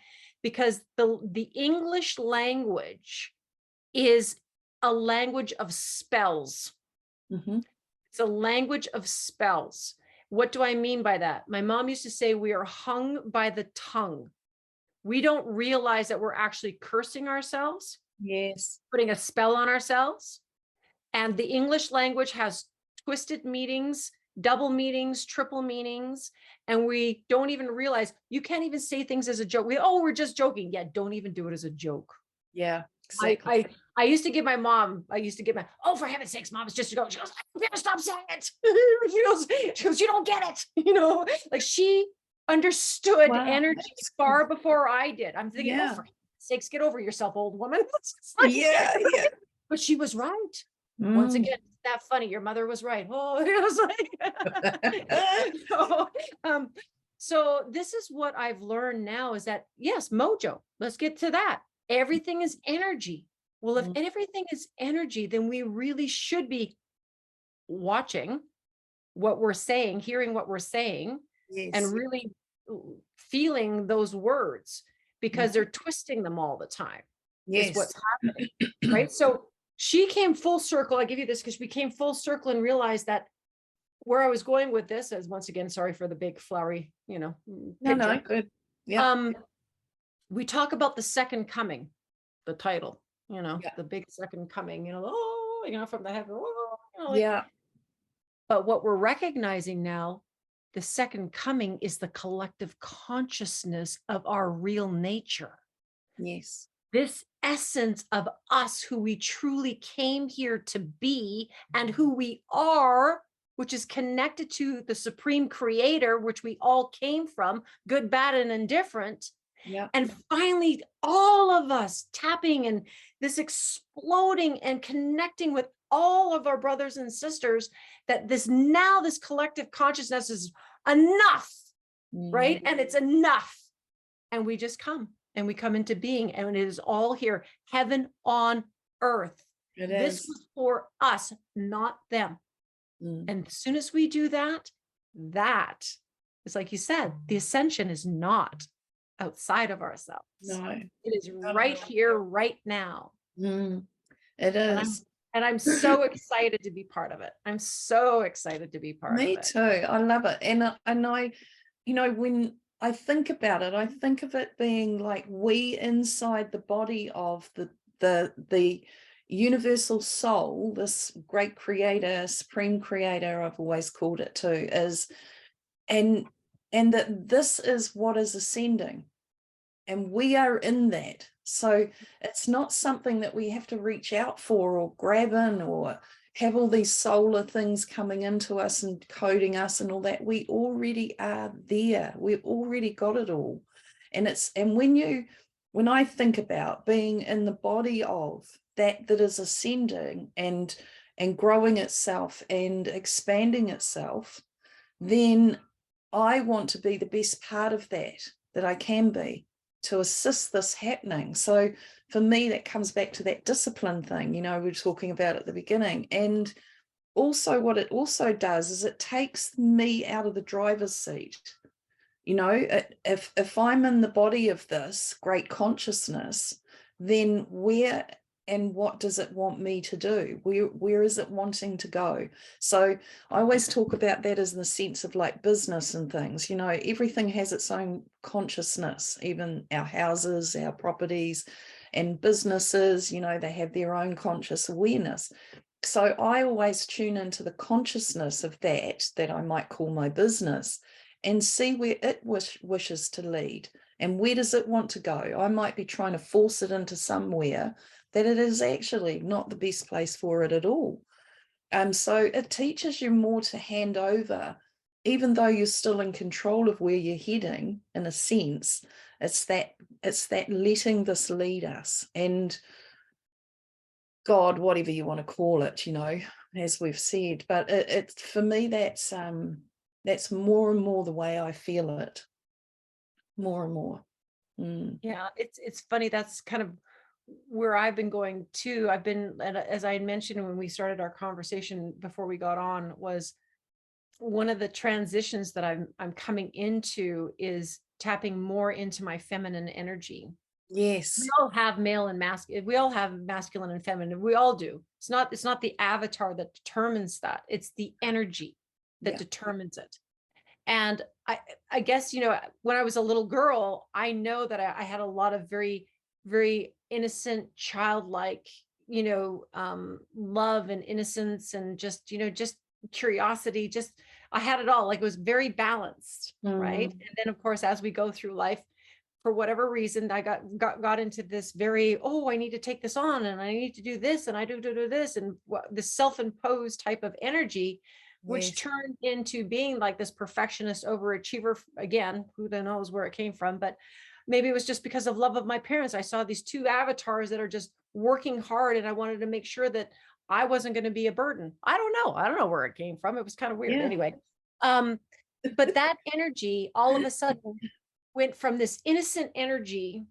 because the English language is a language of spells. Mm-hmm. It's a language of spells. What do I mean by that? My mom used to say, we are hung by the tongue. We don't realize that we're actually cursing ourselves. Yes. Putting a spell on ourselves. And the English language has twisted meanings, double meanings, triple meanings. And we don't even realize, you can't even say things as a joke. We're just joking. Yeah, don't even do it as a joke. Yeah, exactly. I used to give my mom, oh, for heaven's sakes, Mom, it's just a joke. She goes, I never stop saying it. she goes, you don't get it. Like, she understood energy far before I did. I'm thinking, oh, for heaven's sakes, get over yourself, old woman. Yeah. But she was right. Once again, that funny. Your mother was right. Oh, it was like, so this is what I've learned now is that, yes, mojo, let's get to that. Everything is energy. Well, if everything is energy, then we really should be watching what we're saying, hearing what we're saying, and Yes. really feeling those words because they're twisting them all the time is Yes. what's happening, right? So she came full circle. I give you this because we came full circle and realized that where I was going with this is, once again, sorry for the big flowery, No, picture. good. Yeah. We talk about the second coming, the title, Yeah. the big second coming, from the heaven, Yeah. but what we're recognizing now, the second coming is the collective consciousness of our real nature. Yes. This essence of us, who we truly came here to be and who we are, which is connected to the supreme creator, which we all came from, good, bad, and indifferent. Yeah. And finally, all of us tapping and this exploding and connecting with all of our brothers and sisters, that this collective consciousness is enough, right? And it's enough. And we just come and we come into being, and it is all here, heaven on earth. This was for us, not them. And as soon as we do that, that is, like you said, the ascension is not outside of ourselves. No, it is right here, right now. It is. And I'm so excited to be part of it. I'm so excited to be part of it. Me too. I love it. And I, when I think about it, I think of it being like we inside the body of the universal soul, this great creator, supreme creator, I've always called it too, is, and that this is what is ascending. And we are in that. So it's not something that we have to reach out for or grab in or have all these solar things coming into us and coding us and all that. We already are there. We've already got it all. And when I think about being in the body of that is ascending and growing itself and expanding itself, then I want to be the best part of that I can be, to assist this happening. So for me, that comes back to that discipline thing, we were talking about at the beginning. And also what it also does is it takes me out of the driver's seat. If I'm in the body of this great consciousness, then where and what does it want me to do? Where is it wanting to go? So I always talk about that as in the sense of like business and things. Everything has its own consciousness, even our houses, our properties, and businesses, they have their own conscious awareness. So I always tune into the consciousness of that I might call my business, and see where it wishes to lead. And where does it want to go? I might be trying to force it into somewhere that it is actually not the best place for it at all. So it teaches you more to hand over, even though you're still in control of where you're heading, in a sense. It's that letting this lead us. And God, whatever you want to call it, as we've said. But it for me, that's more and more the way I feel it. More and more. Yeah, it's funny. That's kind of where I've been going too. And as I had mentioned when we started our conversation before we got on, was one of the transitions that I'm coming into is tapping more into my feminine energy. Yes. We all have male and masculine. We all have masculine and feminine. We all do. It's not the avatar that determines that. It's the energy that determines it. And I guess, when I was a little girl, I know that I had a lot of very, very innocent, childlike, love and innocence and just curiosity. I had it all. Like, it was very balanced. Right. And then of course, as we go through life, for whatever reason, I got into this very, I need to take this on and I need to do this and I do this, and this self-imposed type of energy, which turned into being like this perfectionist overachiever. Again, who the knows where it came from, but maybe it was just because of love of my parents. I saw these two avatars that are just working hard, and I wanted to make sure that I wasn't going to be a burden. I don't know. I don't know where it came from. It was kind of weird. Yeah. Anyway, but that energy all of a sudden went from this innocent energy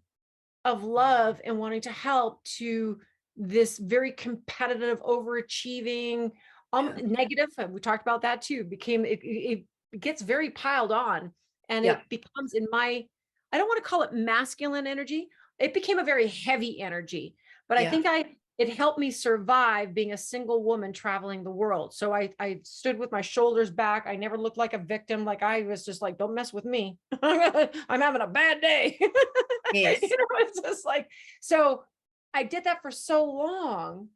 of love and wanting to help to this very competitive, overachieving, negative. We talked about that too. It gets very piled on, and Yeah. it becomes I don't want to call it masculine energy. It became a very heavy energy, but I Yeah. think it helped me survive being a single woman traveling the world. So I stood with my shoulders back. I never looked like a victim. Like I was just like, don't mess with me. I'm having a bad day. Yes. It's just like, so I did that for so long.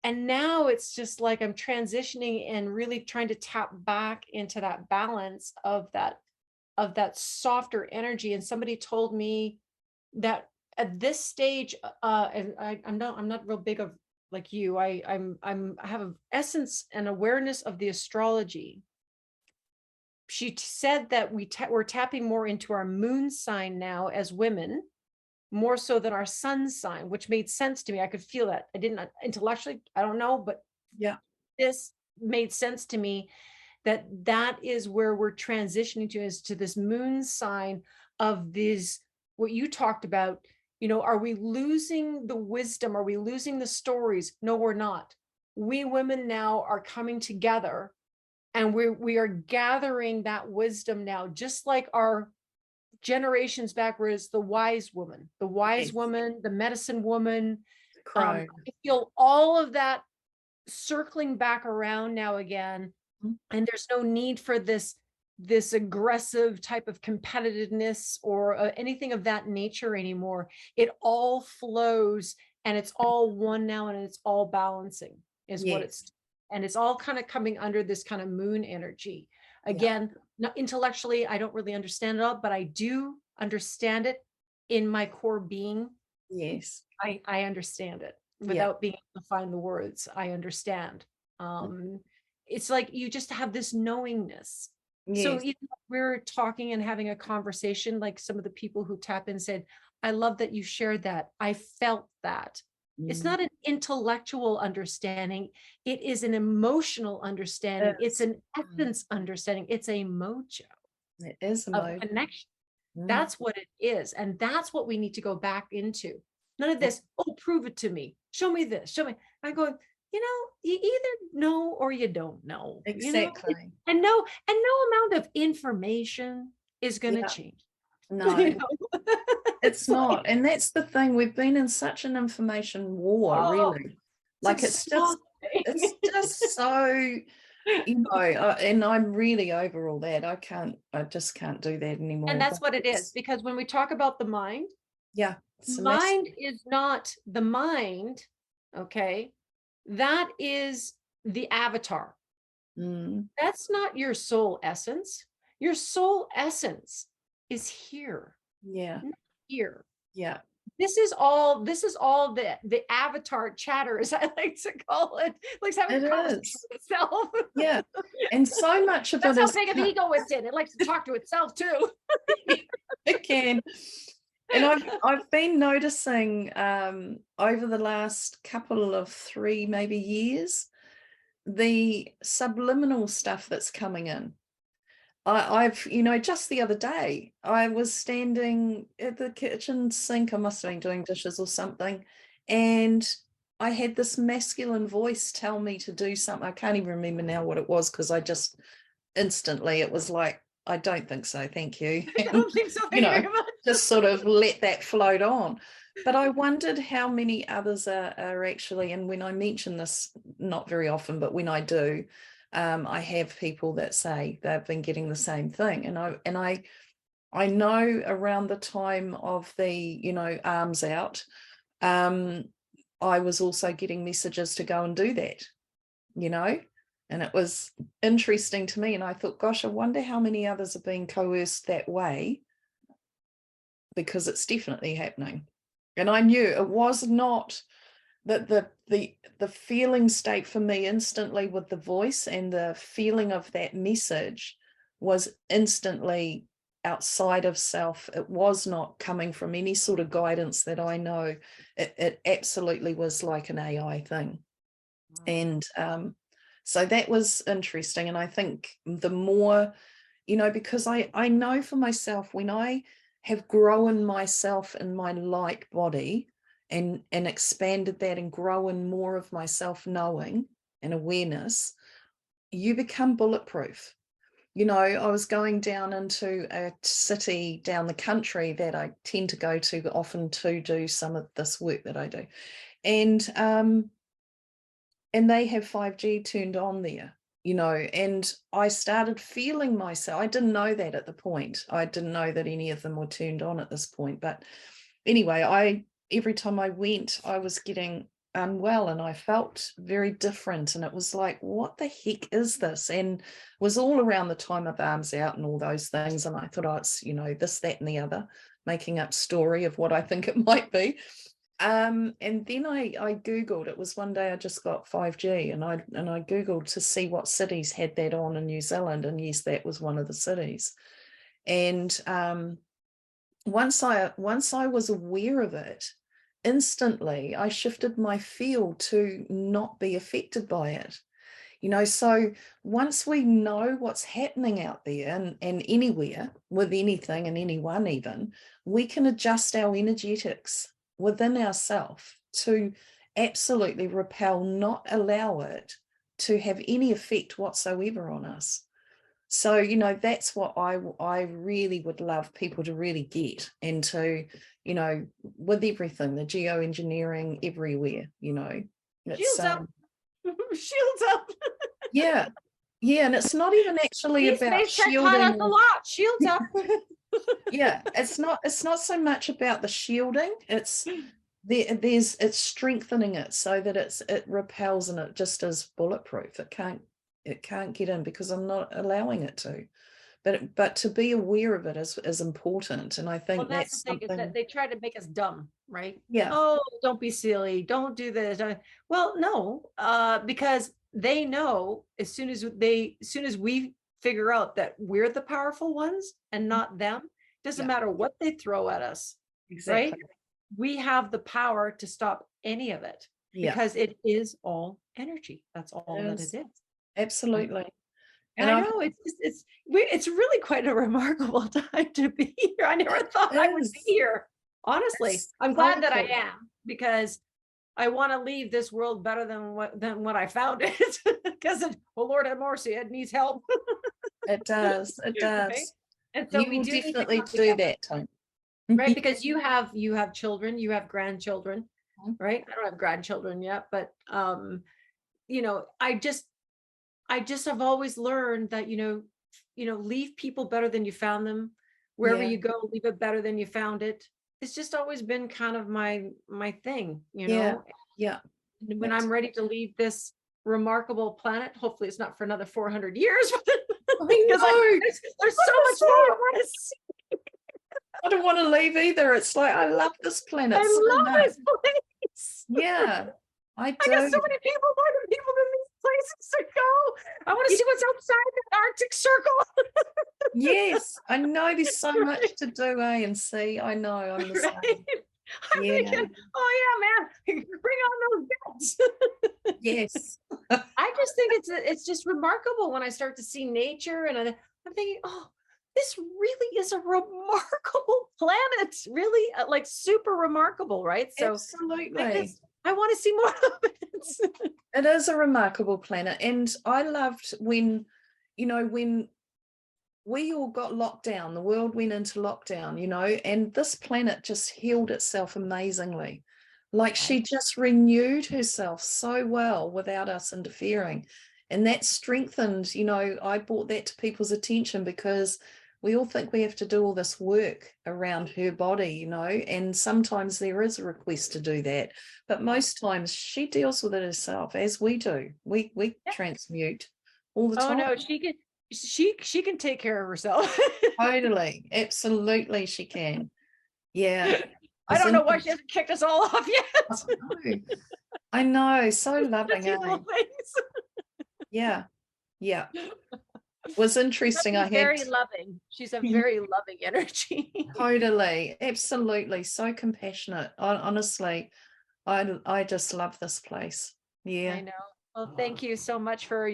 And now it's just like I'm transitioning and really trying to tap back into that balance of that softer energy. And somebody told me that at this stage, and I'm not real big of like you. I have an essence and awareness of the astrology. She said that we're tapping more into our moon sign now as women, more so than our sun sign, which made sense to me. I could feel that. I didn't intellectually, I don't know, but Yeah. this made sense to me, that is where we're transitioning to, is to this moon sign of these, what you talked about. Are we losing the wisdom? Are we losing the stories? No, we're not. We women now are coming together, and we are gathering that wisdom now, just like our generations backwards, the wise woman, Yes. the medicine woman. Crow. I feel all of that circling back around now again. Mhm. And there's no need for this aggressive type of competitiveness or anything of that nature anymore. It all flows, and it's all one now, and it's all balancing is what Yes. it's, and it's all kind of coming under this kind of moon energy. Yeah. Again, not intellectually, I don't really understand it all, but I do understand it in my core being. Yes. I understand it Yeah. without being able to find the words. I understand. It's like you just have this knowingness. So Yes. even if we're talking and having a conversation, like some of the people who tap in said, I love that you shared that. I felt that. It's Mm. not an intellectual understanding. It is an emotional understanding. It's Yes. an essence understanding. It's a mojo It is a of mode. connection. Mm. That's what it is. And that's what we need to go back into. None of this, oh, prove it to me. Show me this. Show me. I go, you either know or you don't know, Exactly. and no amount of information is going to Yeah. change. No, it's It's like, not. And that's the thing. We've been in such an information war, oh, really. it's Like exhausting. it's just so, and I'm really over all that. I just can't do that And anymore. that's But what it is. Because when we talk about the mind, yeah, it's a mess. mind is not the mind. Okay. That is the avatar. Mm. That's not your soul essence. Your soul essence is here, Yeah. not here. Yeah. This is all the avatar chatter, as I like to call it. Like having It a conversation is. with itself. Yeah. And so much of That's it how is big of ego it's in. It likes to talk to itself too. it can. And I've been noticing over the last couple of 3 maybe years, the subliminal stuff that's coming in. I've, just the other day, I was standing at the kitchen sink. I must have been doing dishes or something. And I had this masculine voice tell me to do something. I can't even remember now what it was, because I just instantly, it was like, I don't think so, thank you. I don't think so. you Thank you know, very much. just sort of let that float on. But I wondered how many others are actually, and when I mention this, not very often, but when I do, I have people that say they've been getting the same thing. And I know around the time of the, arms out, I was also getting messages to go and do that. And it was interesting to me. And I thought, gosh, I wonder how many others are being coerced that way, because it's definitely happening. And I knew it was not that the feeling state for me instantly with the voice and the feeling of that message was instantly outside of self. It was not coming from any sort of guidance that I know. It absolutely was like an AI thing. And so that was interesting. And I think the more, because I know for myself, when I have grown myself in my light body and expanded that and grown more of my self-knowing and awareness, you become bulletproof. I was going down into a city down the country that I tend to go to often to do some of this work that I do. And they have 5G turned on there, and I started feeling myself. I didn't know that at the point. I didn't know that any of them were turned on at this point. But anyway, every time I went, I was getting unwell and I felt very different. And it was like, what the heck is this? And it was all around the time of Arms Out and all those things. And I thought, oh, it's, this, that, and the other, making up story of what I think it might be. And then I Googled. It was one day I just got 5G and I Googled to see what cities had that on in New Zealand. And yes, that was one of the cities. And once I was aware of it, instantly I shifted my field to not be affected by it. So once we know what's happening out there and anywhere with anything and anyone even, we can adjust our energetics within ourselves to absolutely repel, not allow it to have any effect whatsoever on us. So, that's what I really would love people to really get into, with everything, the geoengineering everywhere, it's, Shields up. Shields up. yeah. Yeah. And it's not even actually about Space Tech taught us shielding. a lot. Shields up. Yeah. It's not so much about the shielding. It's strengthening it so that it repels and it just is bulletproof. It can't get in because I'm not allowing it to. But to be aware of it is important. And I think Well, that's that's the thing, is that something. they try to make us dumb, right? Yeah. Oh, don't be silly. Don't do this. Well, no, because they know as soon as we figure out that we're the powerful ones and not them, doesn't Yeah. matter what they throw at us, Exactly. right? We have the power to stop any of it because it is all energy. That's all that it is. Absolutely. And I know it's really quite a remarkable time to be here. I never thought I would be here. Honestly, I'm glad that I am, because I want to leave this world better than what I found it. Because Lord have mercy, it needs help. It does. It does. Right? And so You we will do need to definitely come do together, that, Toni. right? Because you have children, you have grandchildren, Mhm. right? I don't have grandchildren yet, but I just have always learned that, leave people better than you found them. Wherever Yeah. you go, leave it better than you found it. It's just always been kind of my thing, Yeah. Yeah. And when I'm ready to leave this remarkable planet, hopefully it's not for another 400 years, I because know. there's so much more I want to see. I don't want to leave either. It's like I love this planet so I love much. this place. Yeah, I do. I got so many people in these places to go. I want to see what's outside that Arctic Circle. Yes, I know there's so much to do, and see. I know I'm the same. I'm Yeah. thinking, oh yeah, man, bring on those beds. Yes. I just think it's just remarkable when I start to see nature, and I'm thinking, oh, this really is a remarkable planet, really, like super remarkable, right? So Absolutely. I want to see more of it. It is a remarkable planet. And I loved when we all got locked down, the world went into lockdown, and this planet just healed itself amazingly. Like she just renewed herself so well without us interfering. And that strengthened, I brought that to people's attention because we all think we have to do all this work around her body, and sometimes there is a request to do that. But most times she deals with it herself, as we do. We transmute all the time. Oh no, she can take care of herself. Totally. Absolutely she can. Yeah. I don't know why she hasn't kicked us all off yet. I know. So loving, eh? Yeah. Yeah. It was interesting. She's very loving. She's a very loving energy. Totally. Absolutely. So compassionate. Honestly, I just love this place. Yeah. I know. Well, thank you so much for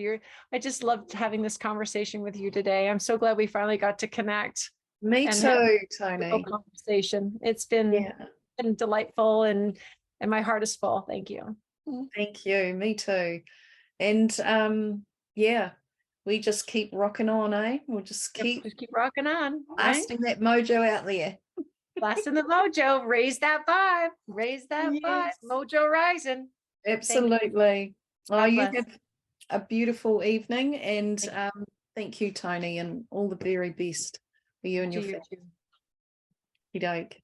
I just loved having this conversation with you today. I'm so glad we finally got to connect Me and have too, a real Toni. conversation. It's Yeah, been delightful, and my heart is full. Thank you. thank you. Me too. And yeah, we just keep rocking on, eh? We'll just Yep, keep just keep rocking on, right? blasting that mojo out there. Blasting the mojo, raise that vibe, raise that vibe, Yes, mojo rising. Thank you. absolutely. Oh, God you bless. have a beautiful evening, and Thank thank you, Toni, and all the very best for you and you your to you family. too. Doke.